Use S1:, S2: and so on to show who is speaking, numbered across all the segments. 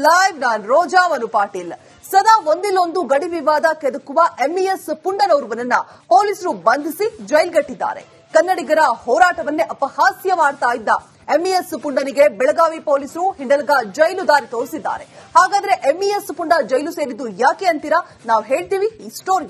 S1: Live ನಾನ್ ರೋಜಾ ಮನು ಪಾಟೀಲ್. ಸದಾ ಒಂದಿಲ್ಲೊಂದು ಗಡಿ ವಿವಾದ ಕೆದಕುವ ಎಂಇಎಸ್ ಪುಂಡನೋರ್ವನನ್ನ ಪೊಲೀಸರು ಬಂಧಿಸಿ ಜೈಲ್ಗಟ್ಟಿದ್ದಾರೆ. ಕನ್ನಡಿಗರ ಹೋರಾಟವನ್ನೇ ಅಪಹಾಸ್ಯ ಮಾಡ್ತಾ ಇದ್ದ ಎಂಇಎಸ್ ಪುಂಡನಿಗೆ ಬೆಳಗಾವಿ ಪೊಲೀಸರು ಹಿಂಡಲಗ ಜೈಲು ದಾರಿ ತೋರಿಸಿದ್ದಾರೆ. ಹಾಗಾದ್ರೆ ಎಂಇಎಸ್ ಪುಂಡ ಜೈಲು ಸೇರಿದ್ದು ಯಾಕೆ ಅಂತೀರಾ? ನಾವು ಹೇಳ್ತೀವಿ ಈ स्टोरी.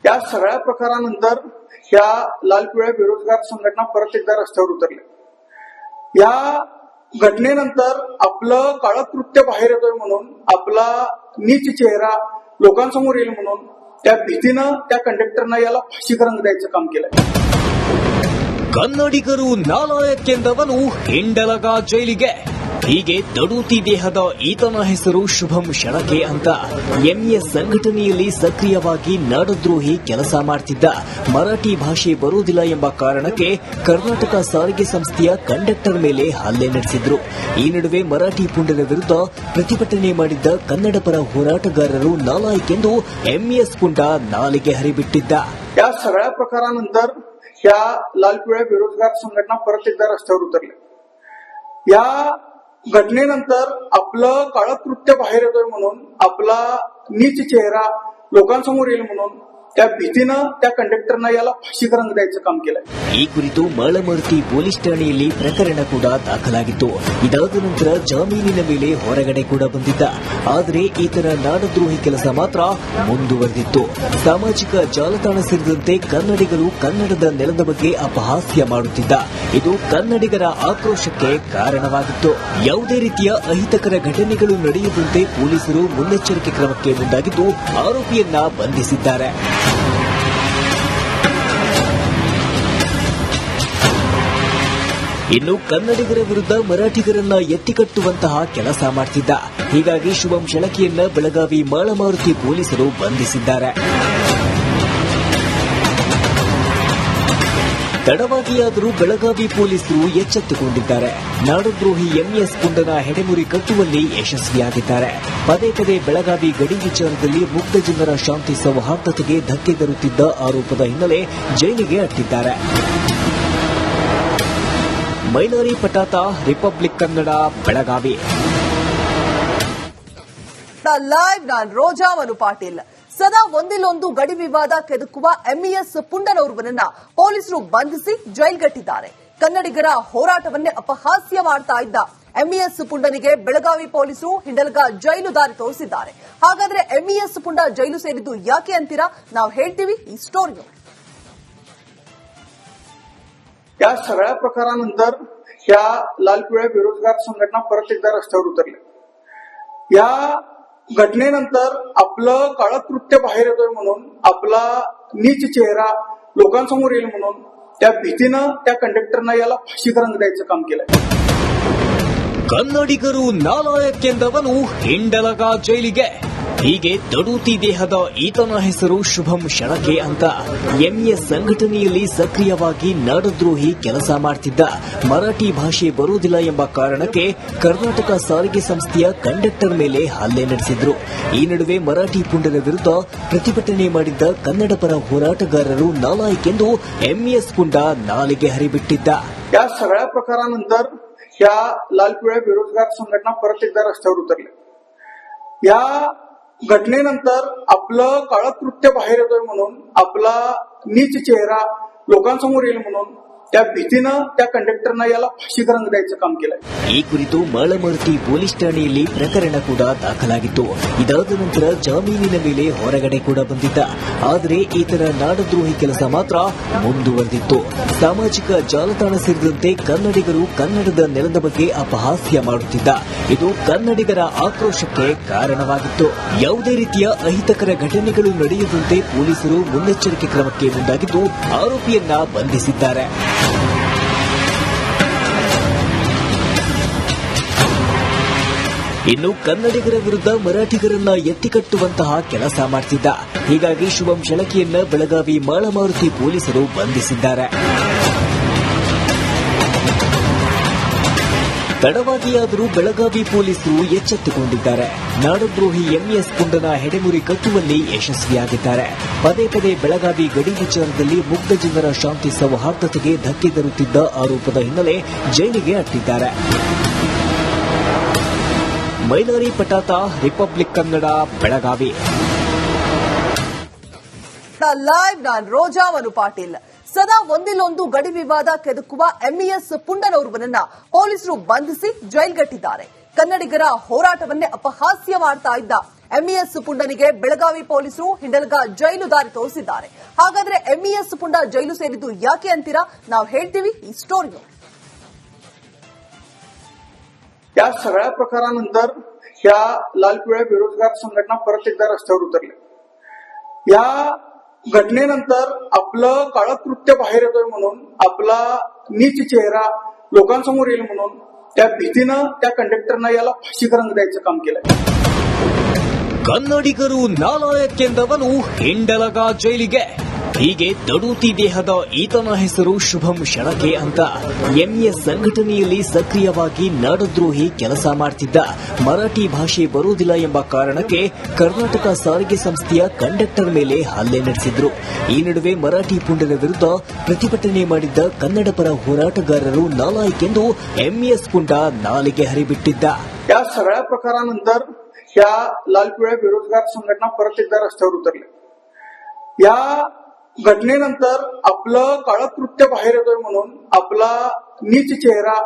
S2: या सगळ्या प्रकारानंतर या लाल पिवळ्या बेरोजगार संघटना परत एकदा रस्त्यावर उतरल्या. या घटनेनंतर आपलं काळं कृत्य बाहेर येतोय म्हणून, आपला नीच चेहरा लोकांसमोर येईल म्हणून त्या भीतीनं त्या कंडक्टरनं याला फाशी रंग द्यायचं काम केलंय.
S3: ಕನ್ನಡಿಗರು ನಾಲಾಯಕ್ಕೆಂದವನು ಹಿಂಡಲಗ ಜೈಲಿಗೆ. ಹೀಗೆ ದಡೂತಿ ದೇಹದ ಈತನ ಹೆಸರು ಶುಭಂ ಶೆಳಕೆ ಅಂತ ಎಂಇಎಸ್ ಸಂಘಟನೆಯಲ್ಲಿ ಸಕ್ರಿಯವಾಗಿ ನಾಡದ್ರೋಹಿ ಕೆಲಸ ಮಾಡ್ತಿದ್ದ. ಮರಾಠಿ ಭಾಷೆ ಬರುವುದಿಲ್ಲ ಎಂಬ ಕಾರಣಕ್ಕೆ ಕರ್ನಾಟಕ ಸಾರಿಗೆ ಸಂಸ್ಥೆಯ ಕಂಡಕ್ಟರ್ ಮೇಲೆ ಹಲ್ಲೆ ನಡೆಸಿದ್ರು. ಈ ನಡುವೆ ಮರಾಠಿ ಪುಂಡನ ವಿರುದ್ಧ ಪ್ರತಿಭಟನೆ ಮಾಡಿದ್ದ ಕನ್ನಡ ಪರ ಹೋರಾಟಗಾರರು ನಾಲಾಯಕ್ಕೆಂದು ಎಂಇಎಸ್ ಪುಂಡ ನಾಲಿಗೆ ಹರಿಬಿಟ್ಟಿದ್ದ.
S2: या सगळ्या प्रकारानंतर या लाल पिवळ्या बेरोजगार संघटना परत एकदा रस्त्यावर उतरल्या. या घटनेनंतर आपलं काळं कृत्य बाहेर येतोय म्हणून, आपला नीच चेहरा लोकांसमोर येईल म्हणून त्या भीतीनं त्या कंडक्टरनं याला फाशी रंग द्यायचं काम केलंय.
S3: ಈ ಕುರಿತು ಮಾಳಮರ್ತಿ ಪೊಲೀಸ್ ಠಾಣೆಯಲ್ಲಿ ಪ್ರಕರಣ ಕೂಡ ದಾಖಲಾಗಿತ್ತು. ಇದಾದ ನಂತರ ಜಾಮೀನಿನ ಮೇಲೆ ಹೊರಗಡೆ ಕೂಡ ಬಂದಿದ್ದ. ಆದರೆ ಈತನ ನಾಡದ್ರೋಹಿ ಕೆಲಸ ಮಾತ್ರ ಮುಂದುವರೆದಿತ್ತು. ಸಾಮಾಜಿಕ ಜಾಲತಾಣ ಸೇರಿದಂತೆ ಕನ್ನಡಿಗರು ಕನ್ನಡದ ನೆಲದ ಬಗ್ಗೆ ಅಪಹಾಸ್ಯ ಮಾಡುತ್ತಿದ್ದ. ಇದು ಕನ್ನಡಿಗರ ಆಕ್ರೋಶಕ್ಕೆ ಕಾರಣವಾಗಿತ್ತು. ಯಾವುದೇ ರೀತಿಯ ಅಹಿತಕರ ಘಟನೆಗಳು ನಡೆಯದಂತೆ ಪೊಲೀಸರು ಮುನ್ನೆಚ್ಚರಿಕೆ ಕ್ರಮಕ್ಕೆ ಮುಂದಾಗಿದ್ದು ಆರೋಪಿಯನ್ನ ಬಂಧಿಸಿದ್ದಾರೆ. ಇನ್ನು ಕನ್ನಡಿಗರ ವಿರುದ್ಧ ಮರಾಠಿಗರನ್ನ ಎತ್ತಿಕಟ್ಟುವಂತಹ ಕೆಲಸ ಮಾಡ್ತಿದ್ದ. ಹೀಗಾಗಿ ಶುಭಂ ಶೆಳಕೆಯನ್ನ ಬೆಳಗಾವಿ ಮಾಳಮಾರುತಿ ಪೊಲೀಸರು ಬಂಧಿಸಿದ್ದಾರೆ. ತಡವಾಗಿಯಾದರೂ ಬೆಳಗಾವಿ ಪೊಲೀಸರು ಎಚ್ಚೆತ್ತುಕೊಂಡಿದ್ದಾರೆ. ನಾಡದ್ರೋಹಿ ಎಂಇಎಸ್ ಪುಂಡನ ಹೆಡೆಮುರಿ ಕಟ್ಟುವಲ್ಲಿ ಯಶಸ್ವಿಯಾಗಿದ್ದಾರೆ. ಪದೇ ಪದೇ ಬೆಳಗಾವಿ ಗಡಿ ವಿಚಾರದಲ್ಲಿ ಮುಗ್ಧ ಜನರ ಶಾಂತಿ ಸೌಹಾರ್ದತೆಗೆ ಧಕ್ಕೆ ತರುತ್ತಿದ್ದ ಆರೋಪದ ಹಿನ್ನೆಲೆ ಜೈಲಿಗೆ ಅಟ್ಟಿದ್ದಾರೆ. ಮೈಲಾರಿ ಪಟಾತ, ರಿಪಬ್ಲಿಕ್ ಕನ್ನಡ, ಬೆಳಗಾವಿ.
S1: ಲೈವ್ ನಾನ್ ರೋಜಾ ಮನು ಪಾಟೀಲ್. ಸದಾ ಒಂದಿಲ್ಲೊಂದು ಗಡಿ ವಿವಾದ ಕೆದಕುವ ಎಂಇಎಸ್ ಪುಂಡನೋರ್ವನನ್ನ ಪೊಲೀಸರು ಬಂಧಿಸಿ ಜೈಲ್ಗಟ್ಟಿದ್ದಾರೆ. ಕನ್ನಡಿಗರ ಹೋರಾಟವನ್ನೇ ಅಪಹಾಸ್ಯ ಮಾಡ್ತಾ ಇದ್ದ ಎಂಇಎಸ್ ಪುಂಡನಿಗೆ ಬೆಳಗಾವಿ ಪೊಲೀಸರು ಹಿಂಡಲಗ ಜೈಲು ದಾರಿ ತೋರಿಸಿದ್ದಾರೆ. ಹಾಗಾದ್ರೆ ಎಂಇಎಸ್ ಪುಂಡ ಜೈಲು ಸೇರಿದ್ದು ಯಾಕೆ ಅಂತೀರಾ? ನಾವು ಹೇಳ್ತೀವಿ ಈ स्टोरी.
S2: या सगळ्या प्रकारानंतर या लाल पिवळ्या बेरोजगार संघटना परत एकदा रस्त्यावर उतरल्या. या घटनेनंतर आपलं काळं कृत्य बाहेर येतोय म्हणून, आपला नीच चेहरा लोकांसमोर येईल म्हणून त्या भीतीनं त्या कंडक्टरनं याला फाशी रंग द्यायचं काम केलंय.
S3: ಕನ್ನಡಿಗರು ನಾಲಾಯಕ್ಕೆಂದವನು ಹಿಂಡಲಗ ಜೈಲಿಗೆ. ಹೀಗೆ ದಡೂತಿ ದೇಹದ ಈತನ ಹೆಸರು ಶುಭಂ ಶೆಳಕೆ ಅಂತ ಎಂಇಎಸ್ ಸಂಘಟನೆಯಲ್ಲಿ ಸಕ್ರಿಯವಾಗಿ ನಾಡದ್ರೋಹಿ ಕೆಲಸ ಮಾಡ್ತಿದ್ದ. ಮರಾಠಿ ಭಾಷೆ ಬರುವುದಿಲ್ಲ ಎಂಬ ಕಾರಣಕ್ಕೆ ಕರ್ನಾಟಕ ಸಾರಿಗೆ ಸಂಸ್ಥೆಯ ಕಂಡಕ್ಟರ್ ಮೇಲೆ ಹಲ್ಲೆ ನಡೆಸಿದ್ರು. ಈ ನಡುವೆ ಮರಾಠಿ ಪುಂಡನ ವಿರುದ್ಧ ಪ್ರತಿಭಟನೆ ಮಾಡಿದ್ದ ಕನ್ನಡ ಪರ ಹೋರಾಟಗಾರರು ನಾಲಾಯಕ್ಕೆಂದು ಎಂಇಎಸ್ ಪುಂಡ ನಾಲಿಗೆ ಹರಿಬಿಟ್ಟಿದ್ದ.
S2: या सगळ्या प्रकारानंतर या लाल पिवळ्या बेरोजगार संघटना परत एकदा रस्त्यावर उतरल्या. या घटनेनंतर आपलं काळं कृत्य बाहेर येतोय म्हणून, आपला नीच चेहरा लोकांसमोर येईल म्हणून त्या भीतीनं त्या कंडक्टरनं याला फाशी रंग द्यायचं काम केलंय.
S3: ಈ ಕುರಿತು ಮಾಳಮರ್ತಿ ಪೊಲೀಸ್ ಠಾಣೆಯಲ್ಲಿ ಪ್ರಕರಣ ಕೂಡ ದಾಖಲಾಗಿತ್ತು. ಇದಾದ ನಂತರ ಜಾಮೀನಿನ ಮೇಲೆ ಹೊರಗಡೆ ಕೂಡ ಬಂದಿದ್ದ. ಆದರೆ ಈತನ ನಾಡದ್ರೋಹಿ ಕೆಲಸ ಮಾತ್ರ ಮುಂದುವರೆದಿತ್ತು. ಸಾಮಾಜಿಕ ಜಾಲತಾಣ ಸೇರಿದಂತೆ ಕನ್ನಡಿಗರು ಕನ್ನಡದ ನೆಲದ ಬಗ್ಗೆ ಅಪಹಾಸ್ಯ ಮಾಡುತ್ತಿದ್ದ. ಇದು ಕನ್ನಡಿಗರ ಆಕ್ರೋಶಕ್ಕೆ ಕಾರಣವಾಗಿತ್ತು. ಯಾವುದೇ ರೀತಿಯ ಅಹಿತಕರ ಘಟನೆಗಳು ನಡೆಯದಂತೆ ಪೊಲೀಸರು ಮುನ್ನೆಚ್ಚರಿಕೆ ಕ್ರಮಕ್ಕೆ ಮುಂದಾಗಿದ್ದು ಆರೋಪಿಯನ್ನ ಬಂಧಿಸಿದ್ದಾರೆ. ಇನ್ನು ಕನ್ನಡಿಗರ ವಿರುದ್ಧ ಮರಾಠಿಗರನ್ನ ಎತ್ತಿಕಟ್ಟುವಂತಹ ಕೆಲಸ ಮಾಡ್ತಿದ್ದ. ಹೀಗಾಗಿ ಶುಭಂ ಶೆಳಕೆಯನ್ನ ಬೆಳಗಾವಿ ಮಾಳಮಾರುತಿ ಪೊಲೀಸರು ಬಂಧಿಸಿದ್ದಾರೆ. ತಡವಾಗಿಯಾದರೂ ಬೆಳಗಾವಿ ಪೊಲೀಸರು ಎಚ್ಚೆತ್ತುಕೊಂಡಿದ್ದಾರೆ. ನಾಡದ್ರೋಹಿ ಎಂಇಎಸ್ ಪುಂಡನ ಹೆಡೆಮುರಿ ಕಟ್ಟುವಲ್ಲಿ ಯಶಸ್ವಿಯಾಗಿದ್ದಾರೆ. ಪದೇ ಪದೇ ಬೆಳಗಾವಿ ಗಡಿ ವಿಚಾರದಲ್ಲಿ ಮುಗ್ಧ ಜನರ ಶಾಂತಿ ಸೌಹಾರ್ದತೆಗೆ ಧಕ್ಕೆ ತರುತ್ತಿದ್ದ ಆರೋಪದ ಹಿನ್ನೆಲೆ ಜೈಲಿಗೆ ಅಟ್ಟಿದ್ದಾರೆ. ಮೈಲಾರಿ ಪಟಾತ, ರಿಪಬ್ಲಿಕ್ ಕನ್ನಡ, ಬೆಳಗಾವಿ.
S1: ಲೈವ್ ನಾನ್ ರೋಜಾ ಮನು ಪಾಟೀಲ್. ಸದಾ ಒಂದಿಲ್ಲೊಂದು ಗಡಿ ವಿವಾದ ಕೆದಕುವ ಎಂಇಎಸ್ ಪುಂಡನೋರ್ವನನ್ನ ಪೊಲೀಸರು ಬಂಧಿಸಿ ಜೈಲ್ಗಟ್ಟಿದ್ದಾರೆ. ಕನ್ನಡಿಗರ ಹೋರಾಟವನ್ನೇ ಅಪಹಾಸ್ಯ ಮಾಡ್ತಾ ಇದ್ದ ಎಂಇಎಸ್ ಪುಂಡನಿಗೆ ಬೆಳಗಾವಿ ಪೊಲೀಸರು ಹಿಂಡಲ್ಗ ಜೈಲು ದಾರಿ ತೋರಿಸಿದ್ದಾರೆ. ಹಾಗಾದ್ರೆ ಎಂಇಎಸ್ ಪುಂಡ ಜೈಲು ಸೇರಿದ್ದು ಯಾಕೆ ಅಂತೀರಾ? ನಾವು ಹೇಳ್ತೀವಿ ಈ स्टोरी.
S2: या सगळ्या प्रकारानंतर या लाल पिवळ्या बेरोजगार संघटना परत एकदा रस्त्यावर उतरल्या. या घटनेनंतर आपलं काळं कृत्य बाहेर येतोय म्हणून, आपला नीच चेहरा लोकांसमोर येईल म्हणून त्या भीतीनं त्या कंडक्टरनं याला फाशीचा रंग द्यायचं काम केलंय.
S3: ಕನ್ನಡಿಗರು ನಾಲಾಯಕ್ಕೆಂದವನು ಹಿಂಡಲಗ ಜೈಲಿಗೆ. ಹೀಗೆ ದಡೂತಿ ದೇಹದ ಈತನ ಹೆಸರು ಶುಭಂ ಶೆಳಕೆ ಅಂತ ಎಂಇಎಸ್ ಸಂಘಟನೆಯಲ್ಲಿ ಸಕ್ರಿಯವಾಗಿ ನಾಡದ್ರೋಹಿ ಕೆಲಸ ಮಾಡ್ತಿದ್ದ. ಮರಾಠಿ ಭಾಷೆ ಬರುವುದಿಲ್ಲ ಎಂಬ ಕಾರಣಕ್ಕೆ ಕರ್ನಾಟಕ ಸಾರಿಗೆ ಸಂಸ್ಥೆಯ ಕಂಡಕ್ಟರ್ ಮೇಲೆ ಹಲ್ಲೆ ನಡೆಸಿದ್ರು. ಈ ನಡುವೆ ಮರಾಠಿ ಪುಂಡನ ವಿರುದ್ಧ ಪ್ರತಿಭಟನೆ ಮಾಡಿದ್ದ ಕನ್ನಡ ಪರ ಹೋರಾಟಗಾರರು ನಾಲಾಯಕ್ಕೆಂದು ಎಂಇಎಸ್ ಪುಂಡ ನಾಲಿಗೆ ಹರಿಬಿಟ್ಟಿದ್ದ.
S2: या सगळ्या प्रकारानंतर या लाल पिवळ्या बेरोजगार संघटना परत एकदा रस्त्यावर उतरल्या. या घटनेनंतर आपलं काळं कृत्य बाहेर येतोय म्हणून, आपला नीच चेहरा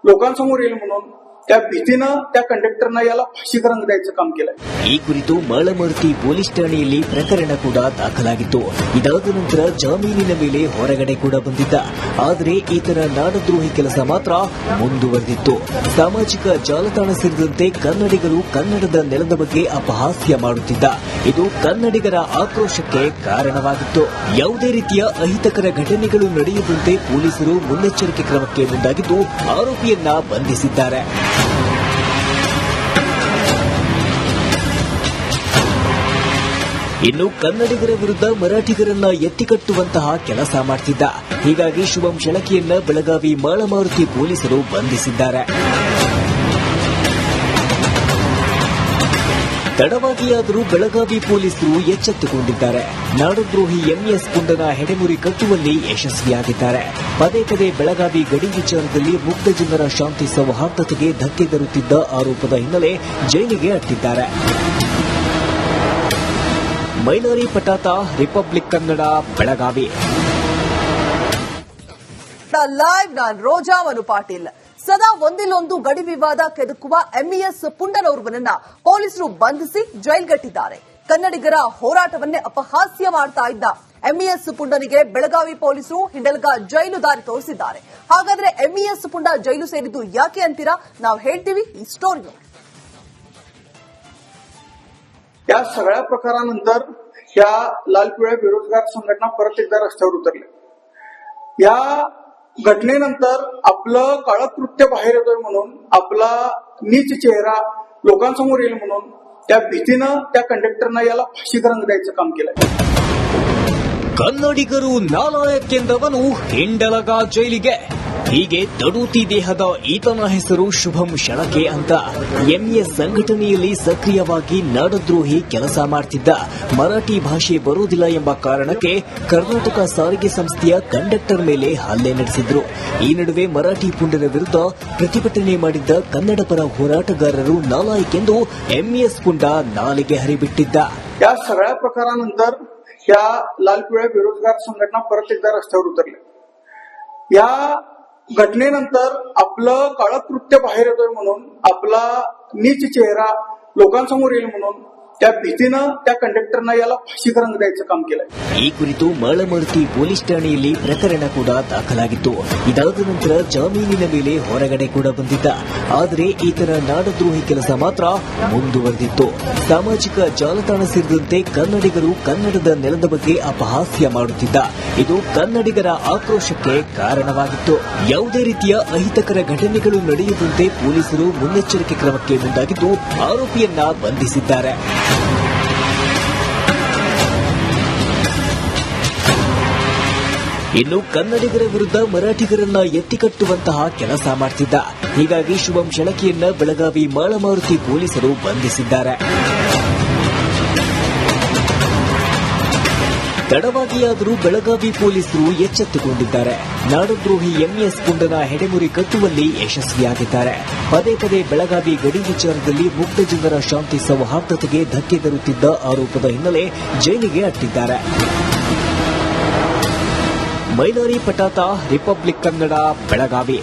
S2: लोकांसमोर येईल म्हणून त्या भीतीनं त्या कंडक्टरनं याला फाशीचा रंग द्यायचं काम केलंय.
S3: ಈ ಕುರಿತು ಮಾಳಮರ್ತಿ ಪೊಲೀಸ್ ಠಾಣೆಯಲ್ಲಿ ಪ್ರಕರಣ ಕೂಡ ದಾಖಲಾಗಿತ್ತು. ಇದಾದ ನಂತರ ಜಾಮೀನಿನ ಮೇಲೆ ಹೊರಗಡೆ ಕೂಡ ಬಂದಿದ್ದ. ಆದರೆ ಈತನ ನಾಡದ್ರೋಹಿ ಕೆಲಸ ಮಾತ್ರ ಮುಂದುವರೆದಿತ್ತು. ಸಾಮಾಜಿಕ ಜಾಲತಾಣ ಸೇರಿದಂತೆ ಕನ್ನಡಿಗರು ಕನ್ನಡದ ನೆಲದ ಬಗ್ಗೆ ಅಪಹಾಸ್ಯ ಮಾಡುತ್ತಿದ್ದ. ಇದು ಕನ್ನಡಿಗರ ಆಕ್ರೋಶಕ್ಕೆ ಕಾರಣವಾಗಿತ್ತು. ಯಾವುದೇ ರೀತಿಯ ಅಹಿತಕರ ಘಟನೆಗಳು ನಡೆಯದಂತೆ ಪೊಲೀಸರು ಮುನ್ನೆಚ್ಚರಿಕೆ ಕ್ರಮಕ್ಕೆ ಮುಂದಾಗಿದ್ದು ಆರೋಪಿಯನ್ನ ಬಂಧಿಸಿದ್ದಾರೆ. ಇನ್ನು ಕನ್ನಡಿಗರ ವಿರುದ್ಧ ಮರಾಠಿಗರನ್ನ ಎತ್ತಿಕಟ್ಟುವಂತಹ ಕೆಲಸ ಮಾಡ್ತಿದ್ದ. ಹೀಗಾಗಿ ಶುಭಂ ಶೆಳಕೆಯನ್ನ ಬೆಳಗಾವಿ ಮಾಳಮಾರುತಿ ಪೊಲೀಸರು ಬಂಧಿಸಿದ್ದಾರೆ. ತಡವಾಗಿಯಾದರೂ ಬೆಳಗಾವಿ ಪೊಲೀಸರು ಎಚ್ಚೆತ್ತುಕೊಂಡಿದ್ದಾರೆ. ನಾಡದ್ರೋಹಿ ಎಂಇಎಸ್ ಪುಂಡನ ಹೆಡೆಮುರಿ ಕಟ್ಟುವಲ್ಲಿ ಯಶಸ್ವಿಯಾಗಿದ್ದಾರೆ. ಪದೇ ಪದೇ ಬೆಳಗಾವಿ ಗಡಿ ವಿಚಾರದಲ್ಲಿ ಮುಗ್ಧ ಜನರ ಶಾಂತಿ ಸೌಹಾರ್ದತೆಗೆ ಧಕ್ಕೆ ತರುತ್ತಿದ್ದ ಆರೋಪದ ಹಿನ್ನೆಲೆ ಜೈಲಿಗೆ ಅಟ್ಟಿದ್ದಾರೆ. ಮೈಲಾರಿ ಪಟಾತ, ರಿಪಬ್ಲಿಕ್ ಕನ್ನಡ, ಬೆಳಗಾವಿ.
S1: ಲೈವ್ ನಾನ್ ರೋಜಾ ಮನು ಪಾಟೀಲ್. ಸದಾ ಒಂದಿಲ್ಲೊಂದು ಗಡಿ ವಿವಾದ ಕೆದಕುವ ಎಂಇಎಸ್ ಪುಂಡನೋರ್ವನನ್ನ ಪೊಲೀಸರು ಬಂಧಿಸಿ ಜೈಲ್ಗಟ್ಟಿದ್ದಾರೆ. ಕನ್ನಡಿಗರ ಹೋರಾಟವನ್ನೇ ಅಪಹಾಸ್ಯ ಮಾಡ್ತಾ ಇದ್ದ ಎಂಇಎಸ್ ಪುಂಡನಿಗೆ ಬೆಳಗಾವಿ ಪೊಲೀಸರು ಹಿಂಡಲ್ಗ ಜೈಲು ದಾರಿ ತೋರಿಸಿದ್ದಾರೆ. ಹಾಗಾದ್ರೆ ಎಂಇಎಸ್ ಪುಂಡ ಜೈಲು ಸೇರಿದ್ದು ಯಾಕೆ ಅಂತೀರಾ? ನಾವು ಹೇಳ್ತೀವಿ ಈ स्टोरी.
S2: या सगळ्या प्रकारानंतर या लाल पिवळ्या बेरोजगार संघटना परत एकदा रस्त्यावर उतरल्या. या घटनेनंतर आपलं काळं कृत्य बाहेर येतोय म्हणून, आपला नीच चेहरा लोकांसमोर येईल म्हणून त्या भीतीनं त्या कंडक्टरनं याला फाशीचा रंग द्यायचं काम केलंय.
S3: ಕನ್ನಡಿಗರು ನಾಲಾಯಕ್ಕೆಂದವನು ಹಿಂಡಲಗ ಜೈಲಿಗೆ. ಹೀಗೆ ದಡೂತಿ ದೇಹದ ಈತನ ಹೆಸರು ಶುಭಂ ಶೆಳಕೆ ಅಂತ ಎಂಇಎಸ್ ಸಂಘಟನೆಯಲ್ಲಿ ಸಕ್ರಿಯವಾಗಿ ನಾಡದ್ರೋಹಿ ಕೆಲಸ ಮಾಡ್ತಿದ್ದ. ಮರಾಠಿ ಭಾಷೆ ಬರುವುದಿಲ್ಲ ಎಂಬ ಕಾರಣಕ್ಕೆ ಕರ್ನಾಟಕ ಸಾರಿಗೆ ಸಂಸ್ಥೆಯ ಕಂಡಕ್ಟರ್ ಮೇಲೆ ಹಲ್ಲೆ ನಡೆಸಿದ್ರು. ಈ ನಡುವೆ ಮರಾಠಿ ಪುಂಡನ ವಿರುದ್ಧ ಪ್ರತಿಭಟನೆ ಮಾಡಿದ್ದ ಕನ್ನಡ ಪರ ಹೋರಾಟಗಾರರು ನಾಲಾಯಕ್ಕೆಂದು ಎಂಇಎಸ್ ಪುಂಡ ನಾಲಿಗೆ ಹರಿಬಿಟ್ಟಿದ್ದ.
S2: या सगळ्या प्रकारानंतर या लाल पिवळ्या बेरोजगार संघटना परत एकदा रस्त्यावर उतरल्या. या घटनेनंतर आपलं काळं कृत्य बाहेर येतोय म्हणून, आपला नीच चेहरा लोकांसमोर येईल म्हणून त्या भीतीनं त्या कंडक्टरनं याला फाशीचा रंग द्यायचं काम केलंय.
S3: ಈ ಕುರಿತು ಮಾಳಮರ್ತಿ ಪೊಲೀಸ್ ಠಾಣೆಯಲ್ಲಿ ಪ್ರಕರಣ ಕೂಡ ದಾಖಲಾಗಿತ್ತು. ಇದಾದ ನಂತರ ಜಾಮೀನಿನ ಮೇಲೆ ಹೊರಗಡೆ ಕೂಡ ಬಂದಿದ್ದ. ಆದರೆ ಈತನ ನಾಡದ್ರೋಹಿ ಕೆಲಸ ಮಾತ್ರ ಮುಂದುವರೆದಿತ್ತು. ಸಾಮಾಜಿಕ ಜಾಲತಾಣ ಸೇರಿದಂತೆ ಕನ್ನಡಿಗರು ಕನ್ನಡದ ನೆಲದ ಬಗ್ಗೆ ಅಪಹಾಸ್ಯ ಮಾಡುತ್ತಿದ್ದ. ಇದು ಕನ್ನಡಿಗರ ಆಕ್ರೋಶಕ್ಕೆ ಕಾರಣವಾಗಿತ್ತು. ಯಾವುದೇ ರೀತಿಯ ಅಹಿತಕರ ಘಟನೆಗಳು ನಡೆಯದಂತೆ ಪೊಲೀಸರು ಮುನ್ನೆಚ್ಚರಿಕೆ ಕ್ರಮಕ್ಕೆ ಮುಂದಾಗಿದ್ದು ಆರೋಪಿಯನ್ನ ಬಂಧಿಸಿದ್ದಾರೆ. ಇನ್ನು ಕನ್ನಡಿಗರ ವಿರುದ್ಧ ಮರಾಠಿಗರನ್ನ ಎತ್ತಿಕಟ್ಟುವಂತಹ ಕೆಲಸ ಮಾಡ್ತಿದ್ದ. ಹೀಗಾಗಿ ಶುಭಂ ಶೆಳಕೆಯನ್ನ ಬೆಳಗಾವಿ ಮಾಳಮಾರುತಿ ಪೊಲೀಸರು ಬಂಧಿಸಿದ್ದಾರೆ. ತಡವಾಗಿಯಾದರೂ ಬೆಳಗಾವಿ ಪೊಲೀಸರು ಎಚ್ಚೆತ್ತುಕೊಂಡಿದ್ದಾರೆ. ನಾಡದ್ರೋಹಿ ಎಂಎಸ್ ಪುಂಡನ ಹೆಡೆಮುರಿ ಕಟ್ಟುವಲ್ಲಿ ಯಶಸ್ವಿಯಾಗಿದ್ದಾರೆ. ಪದೇ ಪದೇ ಬೆಳಗಾವಿ ಗಡಿ ವಿಚಾರದಲ್ಲಿ ಮುಗ್ಧ ಜನರ ಶಾಂತಿ ಸೌಹಾರ್ದತೆಗೆ ಧಕ್ಕೆ ತರುತ್ತಿದ್ದ ಆರೋಪದ ಹಿನ್ನೆಲೆ ಜೈಲಿಗೆ ಅಟ್ಟಿದ್ದಾರೆ. ಮೈಲಾರಿ ಪಟಾತ, ರಿಪಬ್ಲಿಕ್ ಕನ್ನಡ, ಬೆಳಗಾವಿ.